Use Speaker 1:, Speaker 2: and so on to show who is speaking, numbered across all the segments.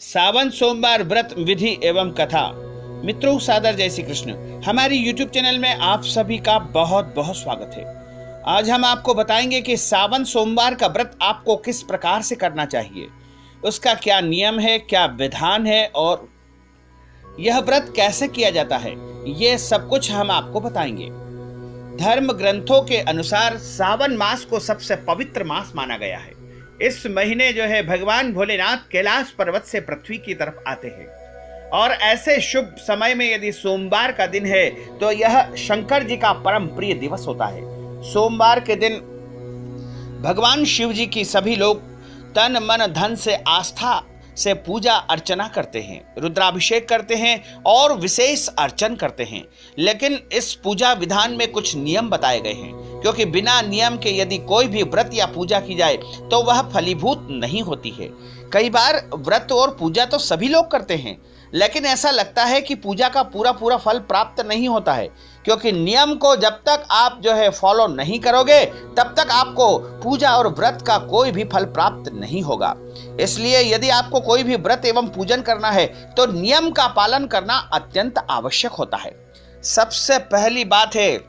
Speaker 1: सावन सोमवार व्रत विधि एवं कथा। मित्रों, सादर जय श्री कृष्ण। हमारी YouTube चैनल में आप सभी का बहुत बहुत स्वागत है। आज हम आपको बताएंगे कि सावन सोमवार का व्रत आपको किस प्रकार से करना चाहिए, उसका क्या नियम है, क्या विधान है और यह व्रत कैसे किया जाता है, ये सब कुछ हम आपको बताएंगे। धर्म ग्रंथों के अनुसार सावन मास को सबसे पवित्र मास माना गया है। इस महीने जो है भगवान भोलेनाथ कैलाश पर्वत से पृथ्वी की तरफ आते हैं और ऐसे शुभ समय में यदि सोमवार का दिन है तो यह शंकर जी का परम प्रिय दिवस होता है। सोमवार के दिन भगवान शिव जी की सभी लोग तन मन धन से आस्था से पूजा अर्चना करते हैं, रुद्राभिषेक करते हैं और विशेष अर्चन करते हैं। लेकिन इस पूजा विधान में कुछ नियम बताए गए हैं, क्योंकि बिना नियम के यदि कोई भी व्रत या पूजा की जाए तो वह फलीभूत नहीं होती है। कई बार व्रत और पूजा तो सभी लोग करते हैं, लेकिन ऐसा लगता है कि पूजा का पूरा फल प्राप्त नहीं होता है, क्योंकि नियम को जब तक आप जो है फॉलो नहीं करोगे तब तक आपको पूजा और व्रत का कोई भी फल प्राप्त नहीं होगा। इसलिए यदि आपको कोई भी व्रत एवं पूजन करना है तो नियम का पालन करना अत्यंत आवश्यक होता है। सबसे पहली बात है,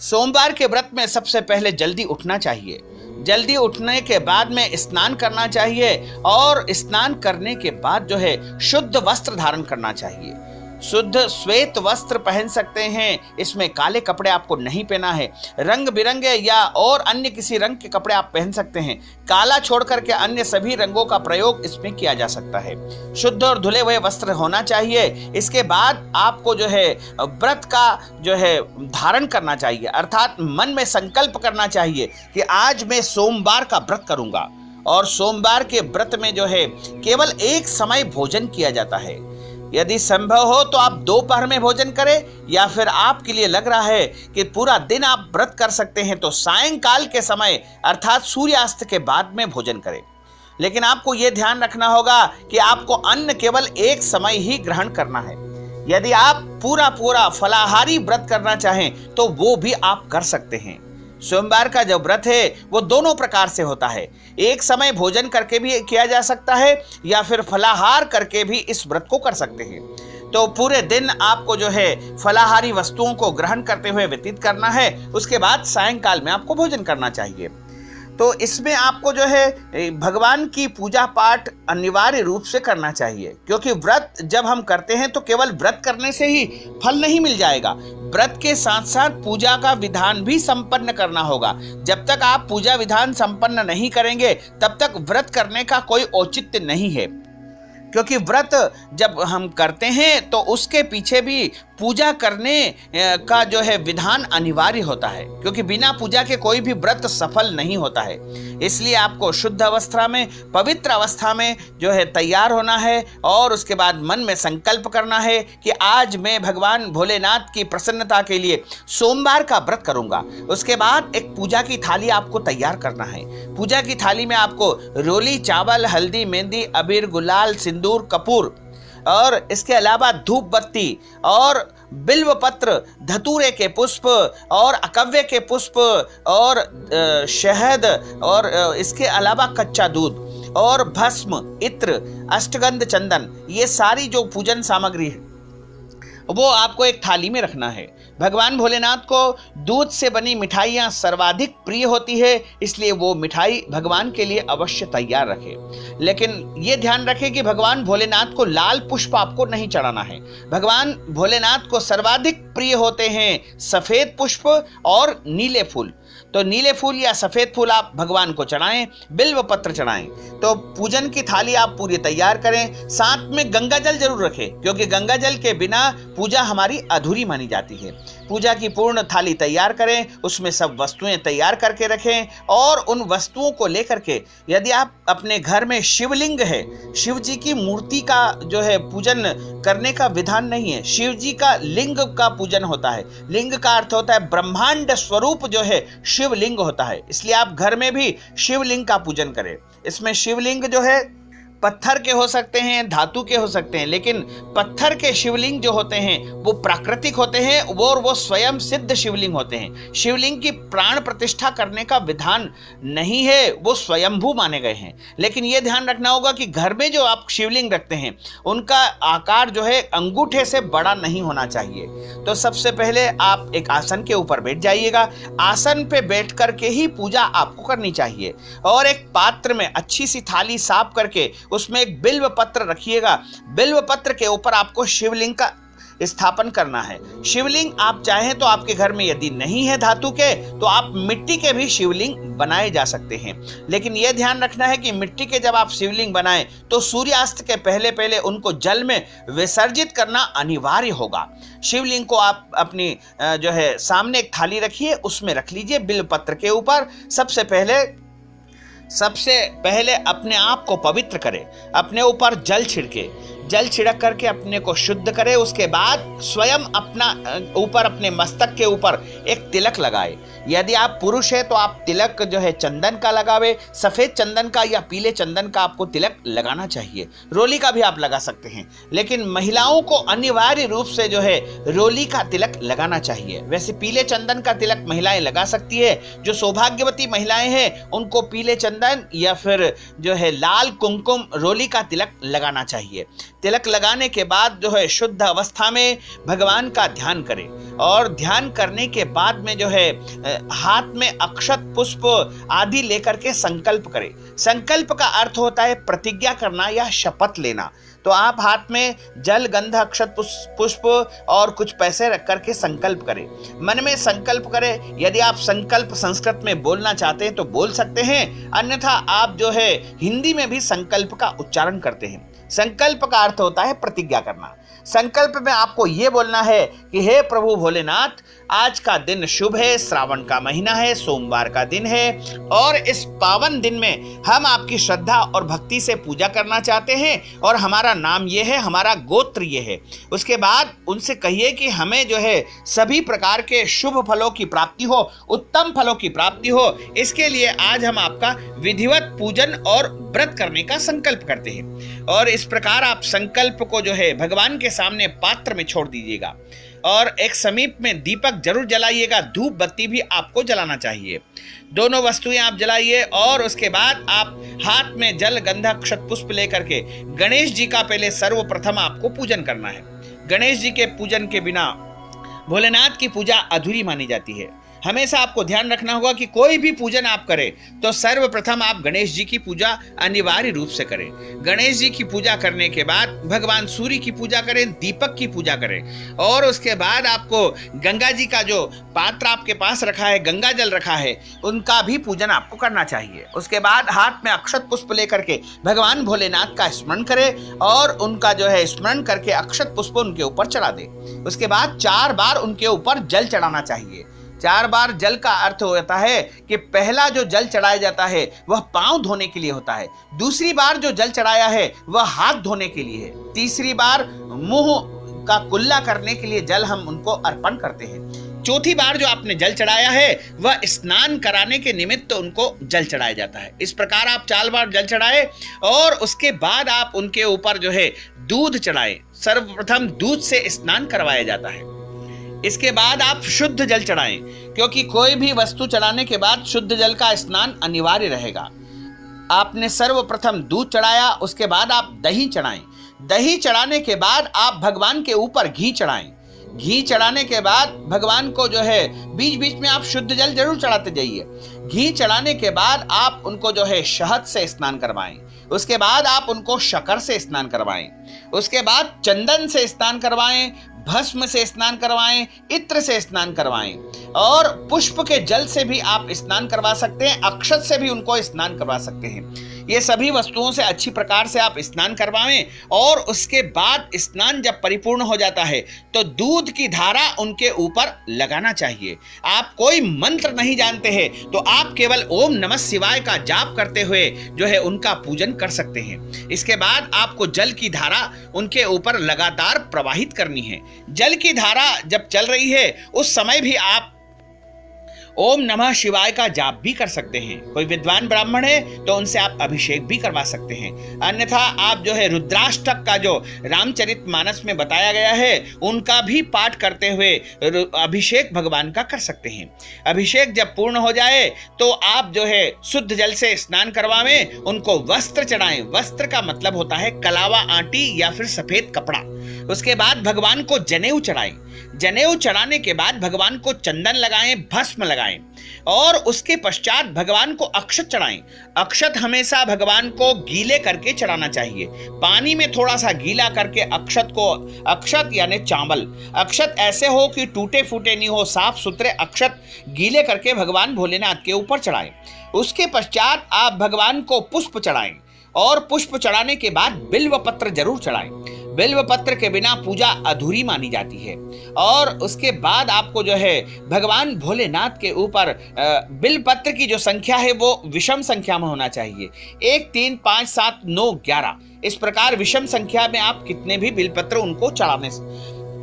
Speaker 1: सोमवार के व्रत में सबसे पहले जल्दी उठना चाहिए। जल्दी उठने के बाद में स्नान करना चाहिए और स्नान करने के बाद जो है शुद्ध वस्त्र धारण करना चाहिए। शुद्ध श्वेत वस्त्र पहन सकते हैं, इसमें काले कपड़े आपको नहीं पहना है। रंग बिरंगे या और अन्य किसी रंग के कपड़े आप पहन सकते हैं। काला छोड़ करके अन्य सभी रंगों का प्रयोग इसमें किया जा सकता है। शुद्ध और धुले हुए वस्त्र होना चाहिए। इसके बाद आपको जो है व्रत का जो है धारण करना चाहिए, अर्थात मन में संकल्प करना चाहिए कि आज मैं सोमवार का व्रत करूंगा। और सोमवार के व्रत में जो है केवल एक समय भोजन किया जाता है। यदि संभव हो तो आप दोपहर में भोजन करें, या फिर आपके लिए लग रहा है कि पूरा दिन आप व्रत कर सकते हैं तो सायंकाल के समय अर्थात सूर्यास्त के बाद में भोजन करें। लेकिन आपको यह ध्यान रखना होगा कि आपको अन्न केवल एक समय ही ग्रहण करना है। यदि आप पूरा फलाहारी व्रत करना चाहें तो वो भी आप कर सकते हैं। सोमवार का जो व्रत है वो दोनों प्रकार से होता है। एक समय भोजन करके भी किया जा सकता है या फिर फलाहार करके भी इस व्रत को कर सकते हैं। तो पूरे दिन आपको जो है फलाहारी वस्तुओं को ग्रहण करते हुए व्यतीत करना है। उसके बाद सायंकाल में आपको भोजन करना चाहिए। तो इसमें आपको जो है भगवान की पूजा पाठ अनिवार्य रूप से करना चाहिए, क्योंकि व्रत जब हम करते हैं तो केवल व्रत करने से ही फल नहीं मिल जाएगा। व्रत के साथ साथ पूजा का विधान भी संपन्न करना होगा। जब तक आप पूजा विधान संपन्न नहीं करेंगे तब तक व्रत करने का कोई औचित्य नहीं है, क्योंकि व्रत जब हम करते हैं तो उसके पीछे भी पूजा करने का जो है विधान अनिवार्य होता है, क्योंकि बिना पूजा के कोई भी व्रत सफल नहीं होता है। इसलिए आपको शुद्ध अवस्था में, पवित्र अवस्था में जो है तैयार होना है और उसके बाद मन में संकल्प करना है कि आज मैं भगवान भोलेनाथ की प्रसन्नता के लिए सोमवार का व्रत करूंगा। उसके बाद एक पूजा की थाली आपको तैयार करना है। पूजा की थाली में आपको रोली, चावल, हल्दी, मेहंदी, अबीर, गुलाल, सिंदूर, कपूर और इसके अलावा धूप बत्ती और बिल्व पत्र, धतूरे के पुष्प और अकव्य के पुष्प और शहद और इसके अलावा कच्चा दूध और भस्म, इत्र, अष्टगंध, चंदन, ये सारी जो पूजन सामग्री है वो आपको एक थाली में रखना है। भगवान भोलेनाथ को दूध से बनी मिठाइयाँ सर्वाधिक प्रिय होती है, इसलिए वो मिठाई भगवान के लिए अवश्य तैयार रखें। लेकिन ये ध्यान रखें कि भगवान भोलेनाथ को लाल पुष्प आपको नहीं चढ़ाना है। भगवान भोलेनाथ को सर्वाधिक प्रिय होते हैं सफ़ेद पुष्प और नीले फूल। तो नीले फूल या सफ़ेद फूल आप भगवान को चढ़ाएं, बिल्व पत्र चढ़ाएं। तो पूजन की थाली आप पूरी तैयार करें। साथ में गंगा जल जरूर रखें, क्योंकि गंगा जल के बिना पूजा हमारी अधूरी मानी जाती है। पूजा की पूर्ण थाली तैयार करें, उसमें सब वस्तुएं तैयार करके रखें और उन वस्तुओं को लेकर के यदि आप अपने घर में शिवलिंग है, शिव जी की मूर्ति का जो है पूजन करने का विधान नहीं है। शिव जी का लिंग का पूजन होता है। लिंग का अर्थ होता है ब्रह्मांड स्वरूप जो है शिवलिंग होता है। इसलिए आप घर में भी शिवलिंग का पूजन करें। इसमें शिवलिंग जो है पत्थर के हो सकते हैं, धातु के हो सकते हैं, लेकिन पत्थर के शिवलिंग जो होते हैं वो प्राकृतिक होते हैं और वो स्वयं सिद्ध शिवलिंग होते हैं। शिवलिंग की प्राण प्रतिष्ठा करने का विधान नहीं है, वो स्वयंभू माने गए हैं। लेकिन ये ध्यान रखना होगा कि घर में जो आप शिवलिंग रखते हैं उनका आकार जो है अंगूठे से बड़ा नहीं होना चाहिए। तो सबसे पहले आप एक आसन के ऊपर बैठ जाइएगा। आसन पे बैठ करके ही पूजा आपको करनी चाहिए और एक पात्र में अच्छी सी थाली साफ करके उसमें एक बिल्व पत्र रखिएगा। बिल्व पत्र के ऊपर आपको शिवलिंग का स्थापन करना है। शिवलिंग आप चाहें तो आपके घर में यदि नहीं है धातु के, तो आप मिट्टी के भी शिवलिंग बनाए जा सकते हैं। लेकिन यह ध्यान रखना है कि मिट्टी के जब आप शिवलिंग बनाएं तो सूर्यास्त के पहले पहले उनको जल में विसर्जित करना अनिवार्य होगा। शिवलिंग को आप अपनी जो है सामने एक थाली रखिए, उसमें रख लीजिए बिल्व पत्र के ऊपर। सबसे पहले अपने आप को पवित्र करें, अपने ऊपर जल छिड़क करके अपने को शुद्ध करें। उसके बाद स्वयं अपना ऊपर अपने मस्तक के ऊपर एक तिलक लगाए। यदि आप पुरुष है तो आप तिलक जो है चंदन का लगावे, सफेद चंदन का या पीले चंदन का आपको तिलक लगाना चाहिए। रोली का भी आप लगा सकते हैं, लेकिन महिलाओं को अनिवार्य रूप से जो है रोली का तिलक लगाना चाहिए। वैसे पीले चंदन का तिलक महिलाएं लगा सकती है। जो सौभाग्यवती महिलाएं हैं उनको पीले चंदन या फिर जो है लाल कुमकुम रोली का तिलक लगाना चाहिए। तिलक लगाने के बाद जो है शुद्ध अवस्था में भगवान का ध्यान करें और ध्यान करने के बाद में जो है हाथ में अक्षत पुष्प आदि लेकर के संकल्प करें। संकल्प का अर्थ होता है प्रतिज्ञा करना या शपथ लेना। तो आप हाथ में जल गंध अक्षत पुष्प और कुछ पैसे रख करके संकल्प करें, मन में संकल्प करें। यदि आप संकल्प संस्कृत में बोलना चाहते हैं तो बोल सकते हैं, अन्यथा आप जो है हिंदी में भी संकल्प का उच्चारण करते हैं। संकल्प का अर्थ होता है प्रतिज्ञा करना। संकल्प में आपको यह बोलना है कि हे प्रभु भोलेनाथ, आज का दिन शुभ है, श्रावण का महीना है, सोमवार का दिन है और इस पावन दिन में हम आपकी श्रद्धा और भक्ति से पूजा करना चाहते हैं और हमारा नाम ये है, हमारा गोत्र ये है। उसके बाद उनसे कहिए कि हमें जो है सभी प्रकार के शुभ फलों की प्राप्ति हो, उत्तम फलों की प्राप्ति हो। इसके लिए आज हम आपका विधिवत पूजन और व्रत करने का संकल्प करते हैं। और इस प्रकार आप संकल्प को जो है भगवान के सामने पात्र में छोड़ दीजिएगा और एक समीप में दीपक जरूर जलाइएगा। धूप बत्ती भी आपको जलाना चाहिए। दोनों वस्तुएं आप जलाइए और उसके बाद आप हाथ में जल गंधा अक्षत पुष्प लेकर के गणेश जी का पहले सर्वप्रथम आपको पूजन करना है। गणेश जी के पूजन के बिना भोलेनाथ की पूजा अधूरी मानी जाती है। हमेशा आपको ध्यान रखना होगा कि कोई भी पूजन आप करें तो सर्वप्रथम आप गणेश जी की पूजा अनिवार्य रूप से करें। गणेश जी की पूजा करने के बाद भगवान सूर्य की पूजा करें, दीपक की पूजा करें और उसके बाद आपको गंगा जी का जो पात्र आपके पास रखा है, गंगा जल रखा है, उनका भी पूजन आपको करना चाहिए। उसके बाद हाथ में अक्षत पुष्प लेकर के भगवान भोलेनाथ का स्मरण करें और उनका जो है स्मरण करके अक्षत पुष्प उनके ऊपर चढ़ा दें। उसके बाद 4 बार उनके ऊपर जल चढ़ाना चाहिए। 4 बार जल का अर्थ होता है कि पहला जो जल चढ़ाया जाता है वह पांव धोने के लिए होता है, दूसरी बार जो जल चढ़ाया है वह हाथ धोने के लिए है, तीसरी बार मुंह का कुल्ला करने के लिए जल हम उनको अर्पण करते हैं, चौथी बार जो आपने जल चढ़ाया है वह स्नान कराने के निमित्त उनको जल चढ़ाया जाता है। इस प्रकार आप 4 बार जल चढ़ाए और उसके बाद आप उनके ऊपर जो है दूध चढ़ाएं। सर्वप्रथम दूध से स्नान करवाया जाता है। इसके बाद आप शुद्ध जल चढ़ाएं, क्योंकि कोई भी वस्तु चढ़ाने के बाद शुद्ध जल का स्नान अनिवार्य रहेगा। आपने सर्वप्रथम दूध चढ़ाया, उसके बाद आप दही चढ़ाएं। दही चढ़ाने के बाद आप भगवान के ऊपर घी चढ़ाएं। घी चढ़ाने के बाद भगवान को जो है बीच बीच में आप शुद्ध जल जरूर चढ़ाते जाइए। घी चढ़ाने के बाद आप उनको जो है शहद से स्नान करवाएं। उसके बाद आप उनको शक्कर से स्नान करवाएं। उसके बाद चंदन से स्नान करवाएं, भस्म से स्नान करवाएं, इत्र से स्नान करवाएं और पुष्प के जल से भी आप स्नान करवा सकते हैं, अक्षत से भी उनको स्नान करवा सकते हैं। ये सभी वस्तुओं से अच्छी प्रकार से आप स्नान करवाएं और उसके बाद स्नान जब परिपूर्ण हो जाता है तो दूध की धारा उनके ऊपर लगाना चाहिए। आप कोई मंत्र नहीं जानते हैं तो आप केवल ओम नमः शिवाय का जाप करते हुए जो है उनका पूजन कर सकते हैं। इसके बाद आपको जल की धारा उनके ऊपर लगातार प्रवाहित करनी है। जल की धारा जब चल रही है उस समय भी आप ओम नमः शिवाय का जाप भी कर सकते हैं। कोई विद्वान ब्राह्मण है तो उनसे आप अभिषेक भी करवा सकते हैं। अन्यथा आप जो है रुद्राष्टक का जो रामचरितमानस में बताया गया है उनका भी पाठ करते हुए अभिषेक भगवान का कर सकते हैं। अभिषेक जब पूर्ण हो जाए तो आप जो है शुद्ध जल से स्नान करवाएं, उनको वस्त्र चढ़ाएं। वस्त्र का मतलब होता है कलावा आटी या फिर सफेद कपड़ा। उसके बाद भगवान को जनेऊ चढ़ाएं। जनेऊ चढ़ाने के बाद भगवान को चंदन लगाएं, भस्म लगाएं और उसके पश्चात भगवान को अक्षत चढ़ाएं। अक्षत हमेशा भगवान को गीले करके चढ़ाना चाहिए। पानी में थोड़ा सा गीला करके अक्षत यानी चावल, अक्षत ऐसे हो कि टूटे फूटे नहीं हो, साफ सुथरे अक्षत गीले करके भगवान भोलेनाथ के ऊपर चढ़ाएं। उसके पश्चात आप भगवान को पुष्प चढ़ाएं और पुष्प चढ़ाने के बाद बिल्व पत्र जरूर चढ़ाएं। बिल्व पत्र के बिना पूजा अधूरी मानी जाती है। और उसके बाद आपको जो है भगवान भोलेनाथ के ऊपर बिल्व पत्र की जो संख्या है वो विषम संख्या में होना चाहिए। 1 3 5 7 9 11 इस प्रकार विषम संख्या में आप कितने भी बिल्व पत्र उनको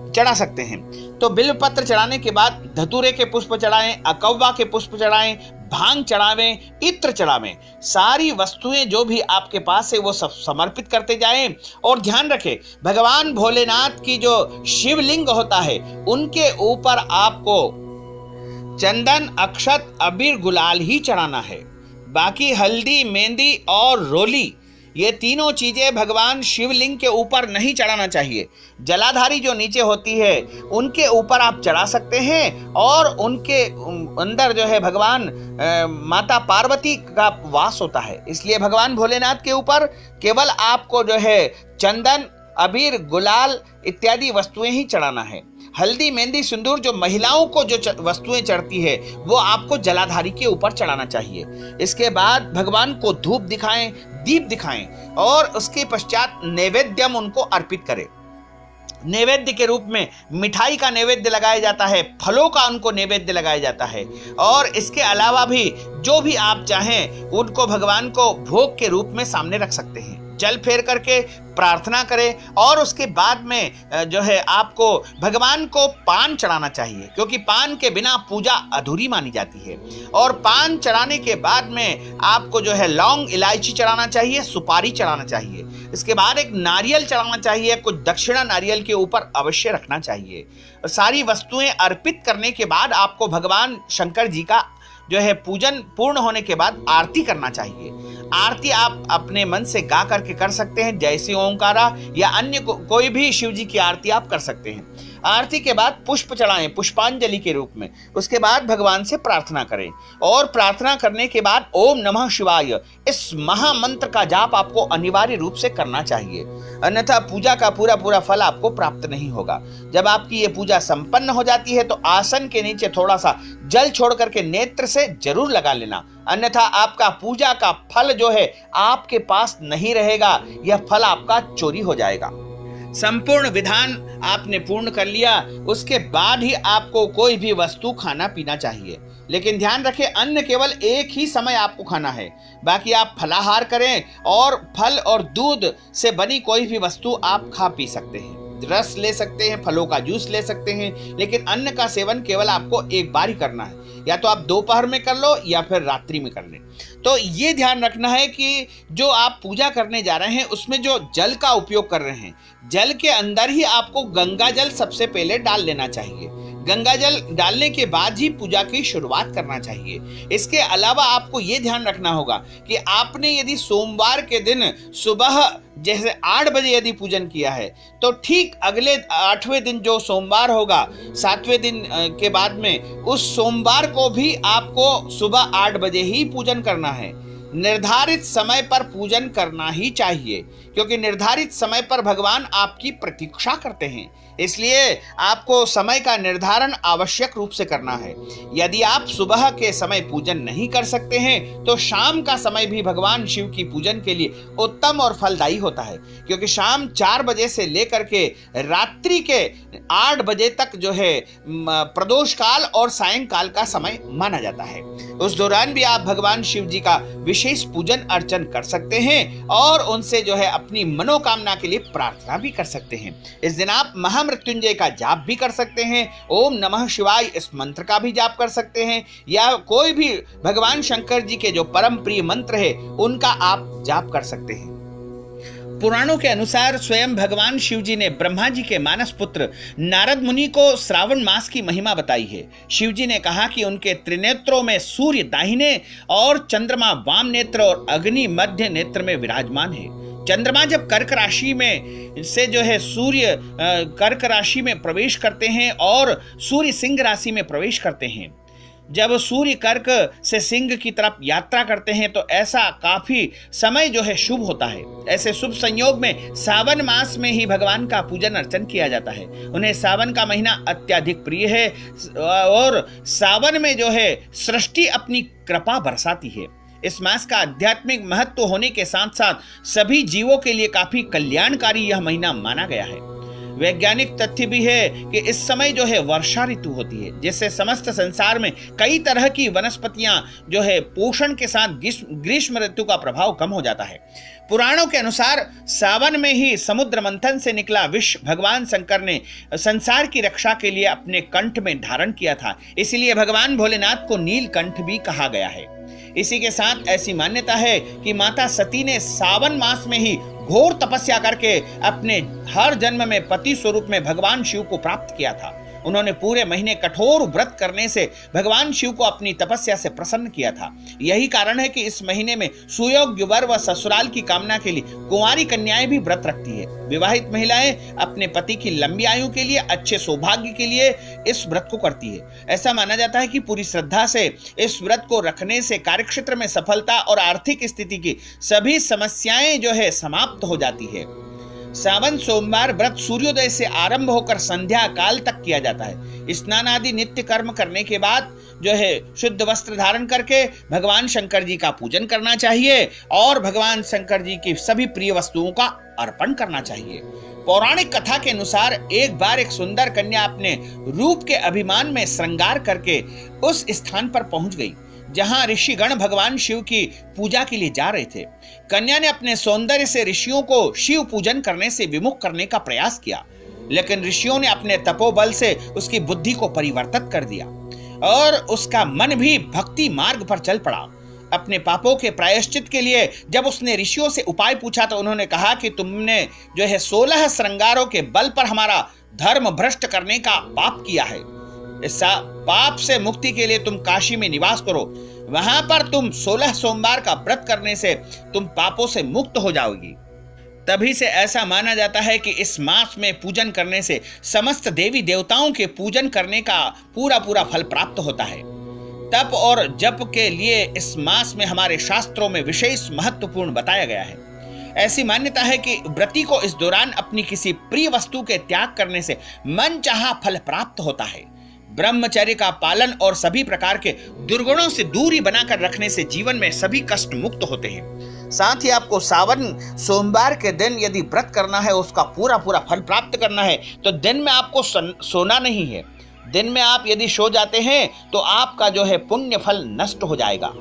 Speaker 1: चढ़ा सकते हैं। तो बिल्व पत्र चढ़ाने के बाद धतूरे के पुष्प चढ़ाएं, अकौवा के पुष्प चढ़ाएं, भांग चढ़ावें, इत्र चढ़ावें। सारी वस्तुएं जो भी आपके पास है वो सब समर्पित करते जाएं। और ध्यान रखें भगवान भोलेनाथ की जो शिवलिंग होता है उनके ऊपर आपको चंदन, अक्षत, अबीर, गुलाल ही चढ़ाना है। बाकी हल्दी, मेहंदी और रोली ये तीनों चीजें भगवान शिवलिंग के ऊपर नहीं चढ़ाना चाहिए। जलाधारी जो नीचे होती है उनके ऊपर आप चढ़ा सकते हैं और उनके अंदर जो है भगवान माता पार्वती का वास होता है। इसलिए भगवान भोलेनाथ के ऊपर केवल आपको जो है चंदन, अबीर, गुलाल इत्यादि वस्तुएं ही चढ़ाना है। हल्दी, मेहंदी, सिंदूर जो महिलाओं को जो वस्तुएं चढ़ती है वो आपको जलाधारी के ऊपर चढ़ाना चाहिए। इसके बाद भगवान को धूप दिखाएं, दीप दिखाएं और उसके पश्चात नैवेद्यम उनको अर्पित करें। नैवेद्य के रूप में मिठाई का नैवेद्य लगाया जाता है, फलों का उनको नैवेद्य लगाया जाता है और इसके अलावा भी जो भी आप चाहें उनको भगवान को भोग के रूप में सामने रख सकते हैं। जल फेर करके प्रार्थना करें और उसके बाद में जो है आपको भगवान को पान चढ़ाना चाहिए, क्योंकि पान के बिना पूजा अधूरी मानी जाती है। और पान चढ़ाने के बाद में आपको जो है लौंग, इलायची चढ़ाना चाहिए, सुपारी चढ़ाना चाहिए। इसके बाद एक नारियल चढ़ाना चाहिए, कुछ दक्षिणा नारियल के ऊपर अवश्य रखना चाहिए। सारी वस्तुएं अर्पित करने के बाद आपको भगवान शंकर जी का जो है पूजन पूर्ण होने के बाद आरती करना चाहिए। आरती आप अपने मन से गा करके कर सकते हैं, जैसे ओंकारा या अन्य कोई भी शिव जी की आरती आप कर सकते हैं। आरती के बाद पुष्प चढ़ाएं पुष्पांजलि के रूप में। उसके बाद भगवान से प्रार्थना करें और प्रार्थना करने के बाद ओम नमः शिवाय इस महामंत्र का जाप आपको अनिवार्य रूप से करना चाहिए, अन्यथा पूजा का पूरा फल आपको प्राप्त नहीं होगा। जब आपकी ये पूजा संपन्न हो जाती है तो आसन के नीचे थोड़ा सा जल छोड़ करके नेत्र से जरूर लगा लेना, अन्यथा आपका पूजा का फल जो है आपके पास नहीं रहेगा, यह फल आपका चोरी हो जाएगा। संपूर्ण विधान आपने पूर्ण कर लिया, उसके बाद ही आपको कोई भी वस्तु खाना पीना चाहिए। लेकिन ध्यान रखें अन्न केवल एक ही समय आपको खाना है, बाकी आप फलाहार करें और फल और दूध से बनी कोई भी वस्तु आप खा पी सकते हैं। रस ले सकते हैं, फलों का जूस ले सकते हैं, लेकिन अन्न का सेवन केवल आपको एक बार ही करना है, या तो आप दोपहर में कर लो या फिर रात्रि में कर लें। तो ये ध्यान रखना है कि जो आप पूजा करने जा रहे हैं उसमें जो जल का उपयोग कर रहे हैं, जल के अंदर ही आपको गंगा जल सबसे पहले डाल लेना चाहिए। गंगा जल डालने के बाद ही पूजा की शुरुआत करना चाहिए। इसके अलावा आपको ये ध्यान रखना होगा कि आपने यदि सोमवार के दिन सुबह जैसे 8 बजे यदि पूजन किया है तो ठीक अगले 8वें दिन जो सोमवार होगा 7वें दिन के बाद में उस सोमवार को भी आपको सुबह 8 बजे ही पूजन करना है। निर्धारित समय पर पूजन करना ही चाहिए, क्योंकि निर्धारित समय पर भगवान आपकी प्रतीक्षा करते हैं। इसलिए आपको समय का निर्धारण आवश्यक रूप से करना है। यदि आप सुबह के समय पूजन नहीं कर सकते हैं तो शाम का समय भी भगवान शिव की पूजन के लिए उत्तम और फलदायी होता है, क्योंकि शाम 4 बजे से लेकर के रात्रि के 8 बजे तक जो है प्रदोष काल और सायंकाल का समय माना जाता है। उस दौरान भी आप भगवान शिव जी का विशेष पूजन अर्चन कर सकते हैं और उनसे जो है अपनी मनोकामना के लिए प्रार्थना भी कर सकते हैं। इस दिन आप महामृत्युंजय का जाप भी कर सकते हैं, ओम नमः शिवाय इस मंत्र का भी जाप कर सकते हैं, या कोई भी भगवान शंकर जी के जो परम प्रिय मंत्र है उनका आप जाप कर सकते हैं। पुराणों के अनुसार स्वयं भगवान शिव जी ने ब्रह्मा जी के मानस पुत्र नारद मुनि को श्रावण मास की महिमा बताई है। शिव जी ने कहा कि उनके त्रिनेत्रों में सूर्य दाहिने और चंद्रमा वाम नेत्र और अग्नि मध्य नेत्र में विराजमान है। चंद्रमा जब कर्क राशि में से जो है सूर्य कर्क राशि में प्रवेश करते हैं और सूर्य सिंह राशि में प्रवेश करते हैं, जब सूर्य कर्क से सिंह की तरफ यात्रा करते हैं तो ऐसा काफी समय जो है शुभ होता है। ऐसे शुभ संयोग में सावन मास में ही भगवान का पूजन अर्चन किया जाता है। उन्हें सावन का महीना अत्यधिक प्रिय है और सावन में जो है सृष्टि अपनी कृपा बरसाती है। इस मास का आध्यात्मिक महत्व होने के साथ साथ सभी जीवों के लिए काफी कल्याणकारी यह महीना माना गया है। वैज्ञानिक तथ्य भी है कि इस समय जो है वर्षा ऋतु होती है, जिससे समस्त संसार में कई तरह की वनस्पतियां जो है पोषण के साथ ग्रीष्म ऋतु का प्रभाव कम हो जाता है। पुराणों के अनुसार सावन में ही समुद्र मंथन से निकला विष भगवान शंकर ने संसार की रक्षा के लिए अपने कंठ में धारण किया था, इसलिए भगवान भोलेनाथ को नीलकंठ भी कहा गया है। इसी के साथ ऐसी मान्यता है कि माता सती ने सावन मास में ही घोर तपस्या करके अपने हर जन्म में पति स्वरूप में भगवान शिव को प्राप्त किया था। उन्होंने पूरे महीने कठोर व्रत करने से भगवान शिव को अपनी तपस्या से प्रसन्न किया था। यही कारण है कि इस महीने में सुयोग्य वर व ससुराल की कामना के लिए कुंवारी कन्याएं भी व्रत रखती है। विवाहित महिलाएं अपने पति की लंबी आयु के लिए, अच्छे सौभाग्य के लिए इस व्रत को करती है। ऐसा माना जाता है कि पूरी श्रद्धा से इस व्रत को रखने से कार्यक्षेत्र में सफलता और आर्थिक स्थिति की सभी समस्याएं जो है समाप्त हो जाती है। सावन सोमवार व्रत सूर्योदय से आरंभ होकर संध्या काल तक किया जाता है। स्नान आदि नित्य कर्म करने के बाद जो है शुद्ध वस्त्र धारण करके भगवान शंकर जी का पूजन करना चाहिए और भगवान शंकर जी की सभी प्रिय वस्तुओं का अर्पण करना चाहिए। पौराणिक कथा के अनुसार एक बार एक सुंदर कन्या अपने रूप के अभिमान में श्रृंगार करके उस स्थान पर पहुंच गई जहां ऋषिगण भगवान शिव की पूजा के लिए जा रहे थे। कन्या ने अपने सौंदर्य से ऋषियों को शिव पूजन करने से विमुख करने का प्रयास किया, लेकिन ऋषियों ने अपने तपोबल से उसकी बुद्धि को परिवर्तित कर दिया और उसका मन भी भक्ति मार्ग पर चल पड़ा। अपने पापों के प्रायश्चित के लिए जब उसने ऋषियों से उपाय पूछा तो उन्होंने कहा कि तुमने जो है 16 श्रृंगारों के बल पर हमारा धर्म भ्रष्ट करने का पाप किया है। इस पाप से मुक्ति के लिए तुम काशी में निवास करो, वहां पर तुम 16 सोमवार का व्रत करने से तुम पापों से मुक्त हो जाओगी। तभी से ऐसा माना जाता है कि इस मास में पूजन करने से समस्त देवी देवताओं के पूजन करने का पूरा फल प्राप्त होता है। तप और जप के लिए इस मास में हमारे शास्त्रों में विशेष महत्वपूर्ण बताया गया है। ऐसी मान्यता है कि व्रती को इस दौरान अपनी किसी प्रिय वस्तु के त्याग करने से मनचाहा फल प्राप्त होता है। ब्रह्मचर्य का पालन और सभी प्रकार के दुर्गुणों से दूरी बनाकर रखने से जीवन में सभी कष्ट मुक्त होते हैं। साथ ही आपको सावन सोमवार के दिन यदि व्रत करना है, उसका पूरा फल प्राप्त करना है, तो दिन में आपको सोना नहीं है। दिन में आप यदि सो जाते हैं तो आपका जो है पुण्य फल नष्ट हो जाएगा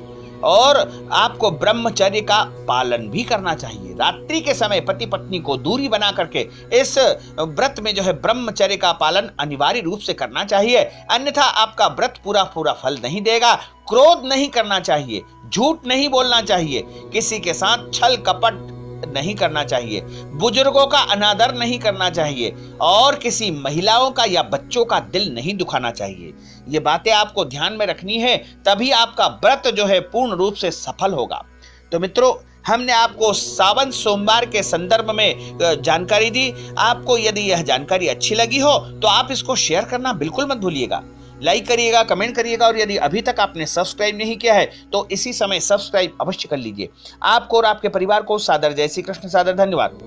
Speaker 1: और आपको ब्रह्मचर्य का पालन भी करना चाहिए। रात्रि के समय पति पत्नी को दूरी बना करके इस व्रत में जो है ब्रह्मचर्य का पालन अनिवार्य रूप से करना चाहिए, अन्यथा आपका व्रत पूरा फल नहीं देगा। क्रोध नहीं करना चाहिए, झूठ नहीं बोलना चाहिए, किसी के साथ छल कपट नहीं करना चाहिए, बुजुर्गों का अनादर नहीं करना चाहिए और किसी महिलाओं का या बच्चों का दिल नहीं दुखाना चाहिए। ये बातें आपको ध्यान में रखनी है, तभी आपका व्रत जो है पूर्ण रूप से सफल होगा। तो मित्रों, हमने आपको सावन सोमवार के संदर्भ में जानकारी दी। आपको यदि यह जानकारी अच्छी लगी हो तो आप इसको शेयर करना बिल्कुल मत भूलिएगा। लाइक करिएगा, कमेंट करिएगा और यदि अभी तक आपने सब्सक्राइब नहीं किया है तो इसी समय सब्सक्राइब अवश्य कर लीजिए। आपको और आपके परिवार को सादर जय श्री कृष्ण, सादर धन्यवाद।